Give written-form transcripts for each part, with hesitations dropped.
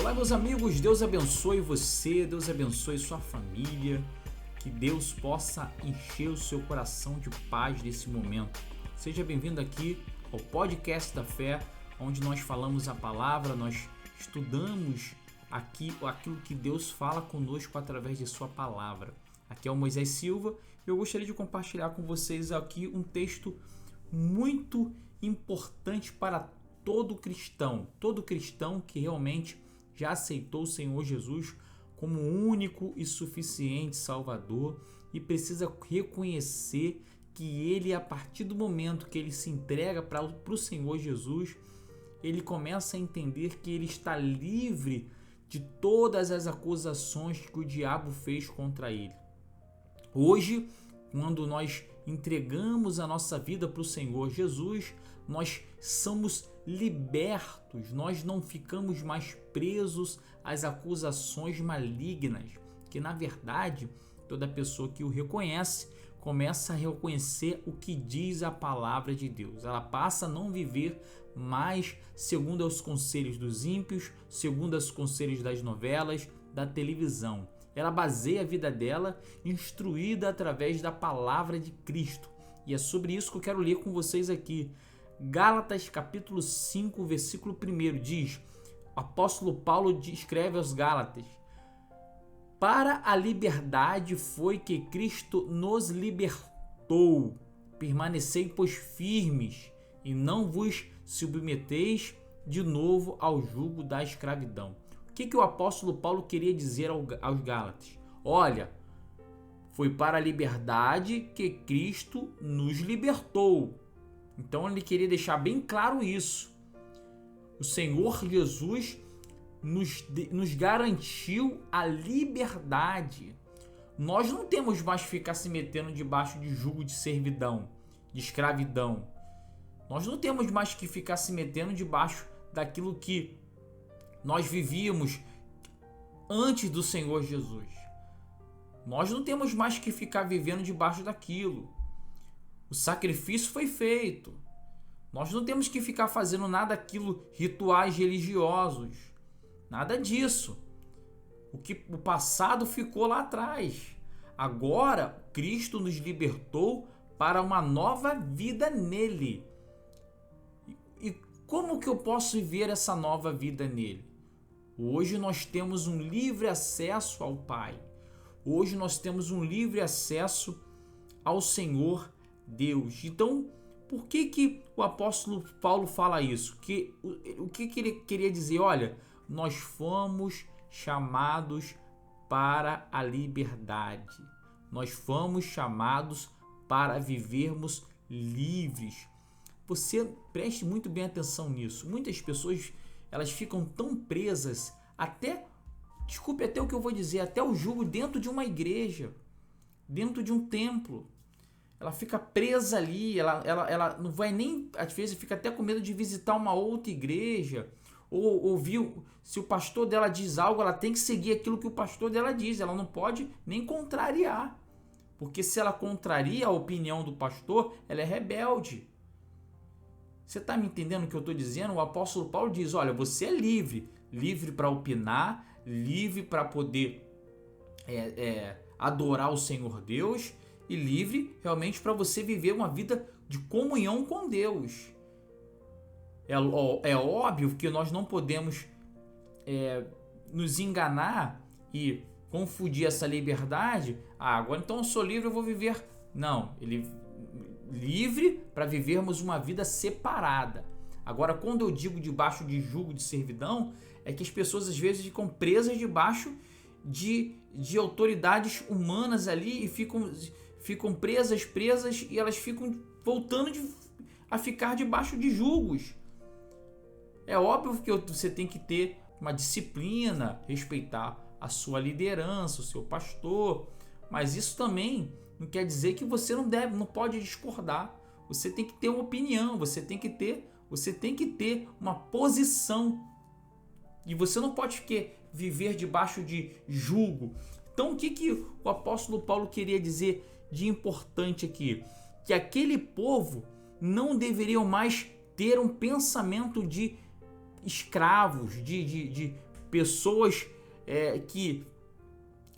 Olá, meus amigos, Deus abençoe você, Deus abençoe sua família, que Deus possa encher o seu coração de paz nesse momento. Seja bem-vindo aqui ao Podcast da Fé, onde nós falamos a palavra, nós estudamos aqui aquilo que Deus fala conosco através de sua palavra. Aqui é o Moisés Silva e eu gostaria de compartilhar com vocês aqui um texto muito importante para todo cristão que realmente já aceitou o Senhor Jesus como único e suficiente Salvador e precisa reconhecer que ele, a partir do momento que ele se entrega para o Senhor Jesus, ele começa a entender que ele está livre de todas as acusações que o diabo fez contra ele. Hoje, quando nós entregamos a nossa vida para o Senhor Jesus, nós somos libertos, nós não ficamos mais presos às acusações malignas, que na verdade toda pessoa que o reconhece começa a reconhecer o que diz a palavra de Deus. Ela passa a não viver mais segundo os conselhos dos ímpios, segundo os conselhos das novelas, da televisão. Ela baseia a vida dela instruída através da palavra de Cristo. E é sobre isso que eu quero ler com vocês aqui. Gálatas capítulo 5, versículo 1 diz, o apóstolo Paulo escreve aos Gálatas: para a liberdade foi que Cristo nos libertou. Permanecei, pois, firmes, e não vos submeteis de novo ao jugo da escravidão. O que o apóstolo Paulo queria dizer aos Gálatas? Olha, foi para a liberdade que Cristo nos libertou. Então ele queria deixar bem claro isso. O Senhor Jesus nos garantiu a liberdade. Nós não temos mais que ficar se metendo debaixo de jugo de servidão, de escravidão. Nós não temos mais que ficar se metendo debaixo daquilo que nós vivíamos antes do Senhor Jesus. Nós não temos mais que ficar vivendo debaixo daquilo. O sacrifício foi feito. Nós não temos que ficar fazendo nada daquilo, rituais religiosos. Nada disso. O passado ficou lá atrás. Agora, Cristo nos libertou para uma nova vida nele. E como que eu posso viver essa nova vida nele? Hoje nós temos um livre acesso ao Pai. Hoje nós temos um livre acesso ao Senhor Deus. Então, por que o apóstolo Paulo fala isso? O que ele queria dizer? Olha, nós fomos chamados para a liberdade. Nós fomos chamados para vivermos livres. Você preste muito bem atenção nisso. Muitas pessoas, elas ficam tão presas desculpe até o que eu vou dizer, até o jugo dentro de uma igreja, dentro de um templo. Ela fica presa ali, ela não vai nem, às vezes fica até com medo de visitar uma outra igreja, ou ouvir, se o pastor dela diz algo, ela tem que seguir aquilo que o pastor dela diz, ela não pode nem contrariar, porque se ela contraria a opinião do pastor, ela é rebelde. Você está me entendendo o que eu estou dizendo? O apóstolo Paulo diz, olha, você é livre para opinar, livre para poder adorar o Senhor Deus, e livre realmente para você viver uma vida de comunhão com Deus. É óbvio que nós não podemos nos enganar e confundir essa liberdade. Agora então eu sou livre, eu vou viver. Não, ele livre para vivermos uma vida separada. Agora, quando eu digo debaixo de jugo de servidão, é que as pessoas às vezes ficam presas debaixo de autoridades humanas ali e ficam presas e elas ficam voltando a ficar debaixo de julgos. É óbvio que você tem que ter uma disciplina, respeitar a sua liderança, o seu pastor, mas isso também não quer dizer que você não pode discordar. Você tem que ter uma opinião, você tem que ter uma posição. E você não pode viver debaixo de jugo. Então o que o apóstolo Paulo queria dizer de importante aqui? Que aquele povo não deveriam mais ter um pensamento de escravos, de pessoas que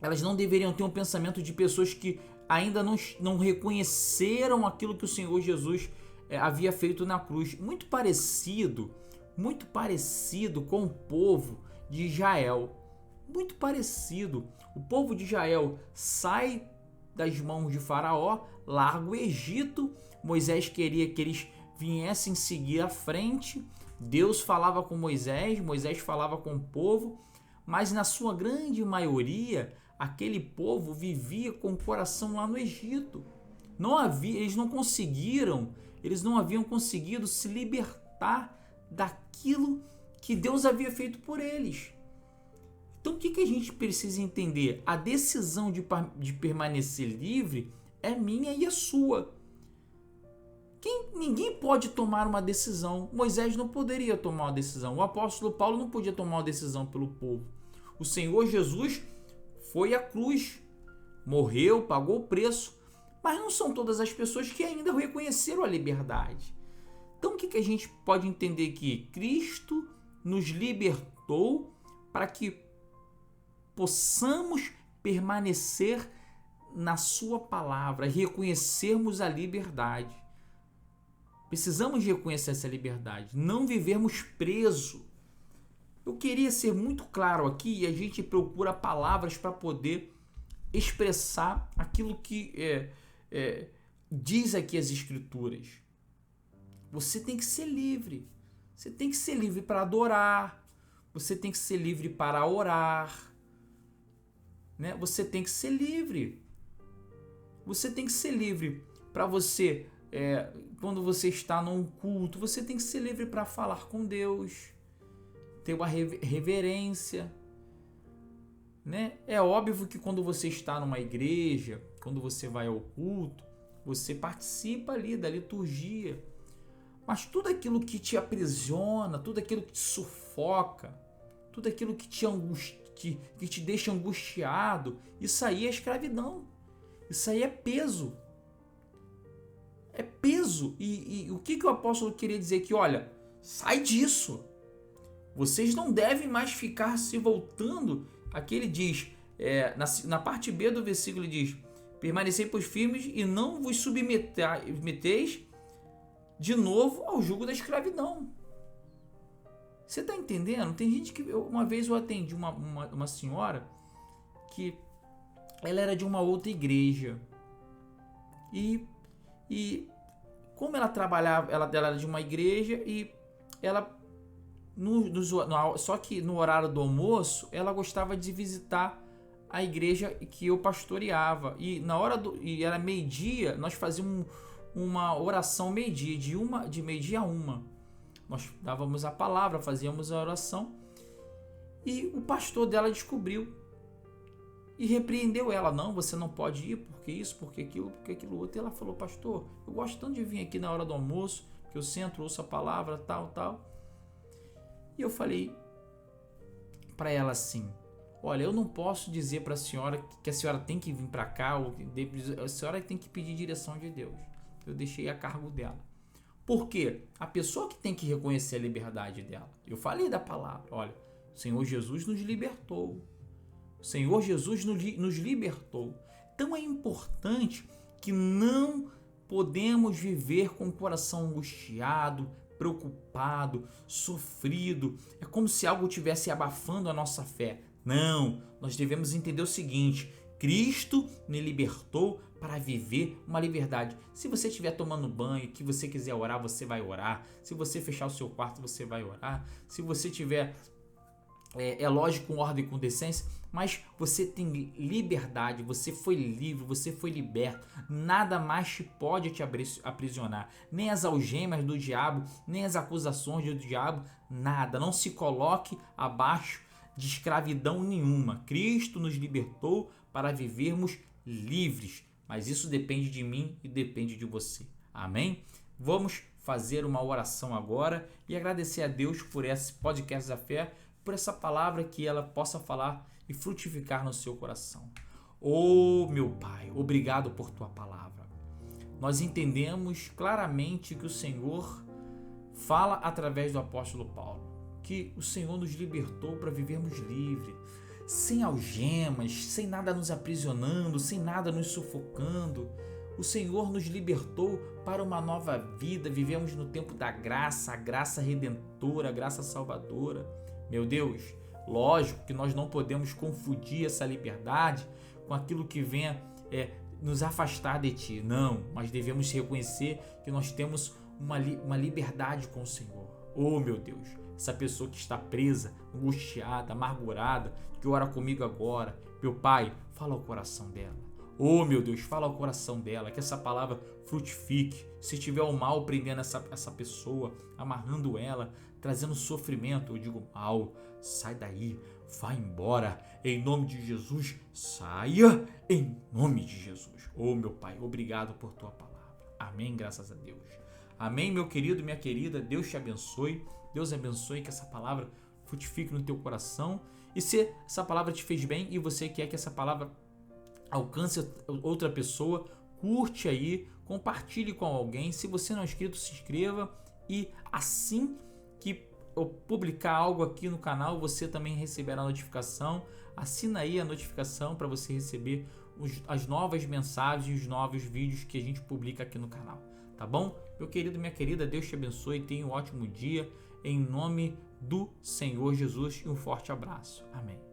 elas não deveriam ter um pensamento de pessoas que ainda não reconheceram aquilo que o Senhor Jesus havia feito na cruz. Muito parecido com o povo de Israel. Muito parecido. O povo de Israel sai das mãos de Faraó, larga o Egito. Moisés queria que eles viessem seguir à frente. Deus falava com Moisés, Moisés falava com o povo, mas na sua grande maioria, aquele povo vivia com o coração lá no Egito. Eles não haviam conseguido se libertar daquilo que Deus havia feito por eles. Então o que a gente precisa entender? A decisão de permanecer livre é minha e é sua. Ninguém pode tomar uma decisão. Moisés não poderia tomar uma decisão. O apóstolo Paulo não podia tomar uma decisão pelo povo. O Senhor Jesus foi à cruz, morreu, pagou o preço, mas não são todas as pessoas que ainda reconheceram a liberdade. Então o que a gente pode entender aqui? Cristo nos libertou para que possamos permanecer na sua palavra, reconhecermos a liberdade. Precisamos reconhecer essa liberdade, não vivermos presos. Eu queria ser muito claro aqui, e a gente procura palavras para poder expressar aquilo que diz aqui as Escrituras. Você tem que ser livre. Você tem que ser livre para adorar. Você tem que ser livre para orar. Né? Você tem que ser livre. Você tem que ser livre para você... quando você está num culto, você tem que ser livre para falar com Deus, ter uma reverência, né? É óbvio que quando você está numa igreja, quando você vai ao culto, você participa ali da liturgia, mas tudo aquilo que te aprisiona, tudo aquilo que te sufoca, tudo aquilo que te deixa angustiado, isso aí é escravidão, isso aí é peso. É peso. E o que o apóstolo queria dizer aqui? Olha, sai disso. Vocês não devem mais ficar se voltando. Aqui ele diz, na parte B do versículo ele diz: permanecei pois firmes e não vos submeteis de novo ao jugo da escravidão. Você está entendendo? Tem gente que... Uma vez eu atendi uma senhora que ela era de uma outra igreja. E como ela trabalhava, ela era de uma igreja e ela, só que no horário do almoço, ela gostava de visitar a igreja que eu pastoreava. E e era meio-dia, nós fazíamos uma oração meio-dia, de meio-dia a 1. Nós dávamos a palavra, fazíamos a oração. E o pastor dela descobriu e repreendeu ela. Não, você não pode ir, porque isso, porque aquilo outro. E ela falou: pastor, eu gosto tanto de vir aqui na hora do almoço, que eu sento, ouço a palavra, tal. E eu falei para ela assim: olha, eu não posso dizer para a senhora que a senhora tem que vir para cá, ou a senhora tem que pedir direção de Deus. Eu deixei a cargo dela. Por quê? A pessoa que tem que reconhecer a liberdade dela. Eu falei da palavra: olha, o Senhor Jesus nos libertou. O Senhor Jesus nos libertou. Então é importante que não podemos viver com o coração angustiado, preocupado, sofrido. É como se algo estivesse abafando a nossa fé. Não, nós devemos entender o seguinte: Cristo me libertou para viver uma liberdade. Se você estiver tomando banho, que você quiser orar, você vai orar. Se você fechar o seu quarto, você vai orar. Se você tiver... É lógico, com ordem e com decência, mas você tem liberdade, você foi livre, você foi liberto. Nada mais te pode te aprisionar, nem as algemas do diabo, nem as acusações do diabo, nada. Não se coloque abaixo de escravidão nenhuma. Cristo nos libertou para vivermos livres, mas isso depende de mim e depende de você. Amém? Vamos fazer uma oração agora e agradecer a Deus por esse podcast da fé, por essa palavra, que ela possa falar e frutificar no seu coração. Oh, meu Pai, obrigado por tua palavra. Nós entendemos claramente que o Senhor fala através do apóstolo Paulo. que o Senhor nos libertou para vivermos livre, sem algemas, sem nada nos aprisionando, sem nada nos sufocando. O Senhor nos libertou para uma nova vida. Vivemos no tempo da graça, a graça redentora, a graça salvadora. Meu Deus, lógico que nós não podemos confundir essa liberdade com aquilo que venha nos afastar de Ti. Não, mas devemos reconhecer que nós temos uma liberdade com o Senhor. Oh, meu Deus, essa pessoa que está presa, angustiada, amargurada, que ora comigo agora, meu Pai, fala ao coração dela. Oh, meu Deus, fala ao coração dela, que essa palavra frutifique. Se tiver o mal prendendo essa pessoa, amarrando ela, trazendo sofrimento, eu digo, mal, sai daí, vai embora, em nome de Jesus, saia, em nome de Jesus. Oh, meu Pai, obrigado por Tua palavra. Amém, graças a Deus. Amém, meu querido, minha querida, Deus te abençoe. Deus abençoe, que essa palavra frutifique no teu coração. E se essa palavra te fez bem e você quer que essa palavra alcance outra pessoa, curte aí, compartilhe com alguém. Se você não é inscrito, se inscreva. E assim que eu publicar algo aqui no canal, você também receberá a notificação. Assina aí a notificação para você receber as novas mensagens, os novos vídeos que a gente publica aqui no canal. Tá bom? Meu querido, minha querida, Deus te abençoe, tenha um ótimo dia, em nome do Senhor Jesus, e um forte abraço. Amém.